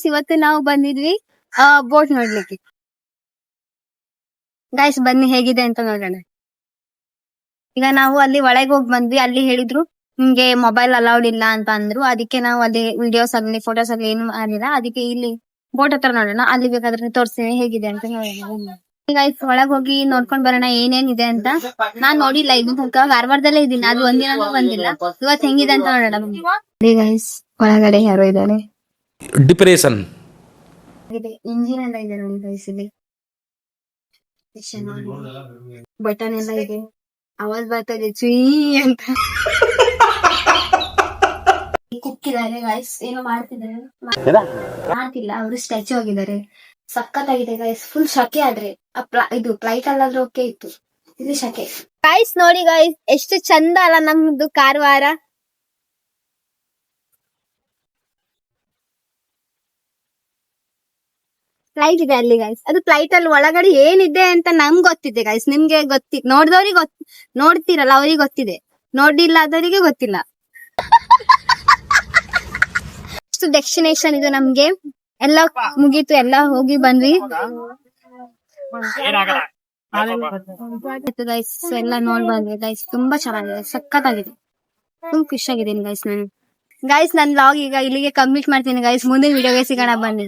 ಇವತ್ತು ನಾವು ಬಂದಿದ್ವಿ ಬೋಟ್ ನೋಡ್ಲಿಕ್ಕೆ. ಗೈಸ್ ಬನ್ನಿ ಹೇಗಿದೆ ಅಂತ ನೋಡೋಣ. ಈಗ ನಾವು ಅಲ್ಲಿ ಒಳಗೆ ಹೋಗಿ ಬಂದ್ವಿ. ಅಲ್ಲಿ ಹೇಳಿದ್ರು ನಿಮ್ಗೆ ಮೊಬೈಲ್ ಅಲೌಡ್ ಇಲ್ಲ ಅಂತ ಅಂದ್ರು. ಅದಕ್ಕೆ ನಾವು ಅಲ್ಲಿ ವಿಡಿಯೋಸ್ ಆಗ್ಲಿ ಫೋಟೋಸ್ ಆಗ್ಲಿ ಏನು ಮಾಡಿಲ್ಲ. ಅದಕ್ಕೆ ಇಲ್ಲಿ ಬೋಟ್ ಹತ್ರ ನೋಡೋಣ. ಅಲ್ಲಿ ಬೇಕಾದ್ರೆ ತೋರಿಸ್ತೀನಿ ಹೇಗಿದೆ ಅಂತ ನೋಡೋಣ. ಗೈಸ್ ಒಳಗ್ ಹೋಗಿ ನೋಡ್ಕೊಂಡ್ ಬರೋಣ ಏನೇನಿದೆ ಅಂತ. ನಾನ್ ನೋಡಿಲ್ಲ, ಇನ್ನು ತನಕ ಧಾರವಾಡದಲ್ಲೇ ಇದ್ದೀನಿ. ಅದು ಒಂದಿನ ಬಂದಿಲ್ಲ. ಇವತ್ತು ಹೆಂಗಿದೆ ಅಂತ ನೋಡೋಣ. ಗೈಸ್ ಒಳಗಡೆ ಯಾರೋ ಇದ್ದಾರೆ. ಡಿಪ್ರೆಷನ್ ಇಂಜಿನ್ ಎಲ್ಲ ಇದೆ ನೋಡಿ ಗೈಸ್. ಇಲ್ಲಿ ಬಟನ್ ಎಲ್ಲ ಇದೆ. ಆವಾಜ್ ಬರ್ತದೆ ಚೀ ಅಂತ. ಕುಕ್ಕಿದ್ದಾರೆ ಗೈಸ್, ಏನೋ ಮಾಡ್ತಿದ್ದಾರೆ. ಮಾಡ್ತಿಲ್ಲ, ಅವರು ಸ್ಟ್ಯಾಚು ಆಗಿದ್ದಾರೆ. ಸಖತ್ತಾಗಿದೆ ಗೈಸ್. ಫುಲ್ ಶಕೆ. ಆದ್ರೆ ಇದು ಫ್ಲೈಟ್ ಅಲ್ಲಾದ್ರೆ ಓಕೆ ಇತ್ತು, ಇದು ಶಕೆ. ಗೈಸ್ ನೋಡಿ ಗೈಸ್, ಎಷ್ಟು ಚಂದ ಅಲ್ಲ ನಮ್ದು ಕಾರವಾರ. ಫ್ಲೈಟ್ ಇದೆ ಅಲ್ಲಿ ಗೈಸ್. ಅದು ಫ್ಲೈಟ್ ಅಲ್ಲಿ ಒಳಗಡೆ ಏನಿದೆ ಅಂತ ನಮ್ಗೆ ಗೊತ್ತಿದೆ ಗೈಸ್. ನಿಮ್ಗೆ ನೋಡಿದವ್ರಿಗೆ ನೋಡ್ತಿರಲ್ಲ ಅವ್ರಿಗೆ ಗೊತ್ತಿದೆ, ನೋಡಿಲ್ಲ ಆದವರಿಗೆ ಗೊತ್ತಿಲ್ಲ. ಇಷ್ಟು ಡೆಸ್ಟಿನೇಷನ್ ಇದು ನಮ್ಗೆ. ಎಲ್ಲ ಮುಗೀತು, ಎಲ್ಲ ಹೋಗಿ ಬಂದ್ವಿ ಗೈಸ್. ಎಲ್ಲ ನೋಡ್ ಬಂದ್ವಿ ಗೈಸ್. ತುಂಬಾ ಚೆನ್ನಾಗಿದೆ, ಸಖತ್ತಾಗಿದೆ. ತುಂಬಾ ಖುಷಿ ಆಗಿದ್ದೀನಿ ಗೈಸ್. ನಾನು ಗೈಸ್ ನನ್ನ ವ್ಲಾಗ್ ಈಗ ಇಲ್ಲಿಗೆ ಕಂಪ್ಲೀಟ್ ಮಾಡ್ತೀನಿ ಗೈಸ್. ಮುಂದಿನ ವಿಡಿಯೋಗೆ ಸಿಗೋಣ ಬನ್ನಿ.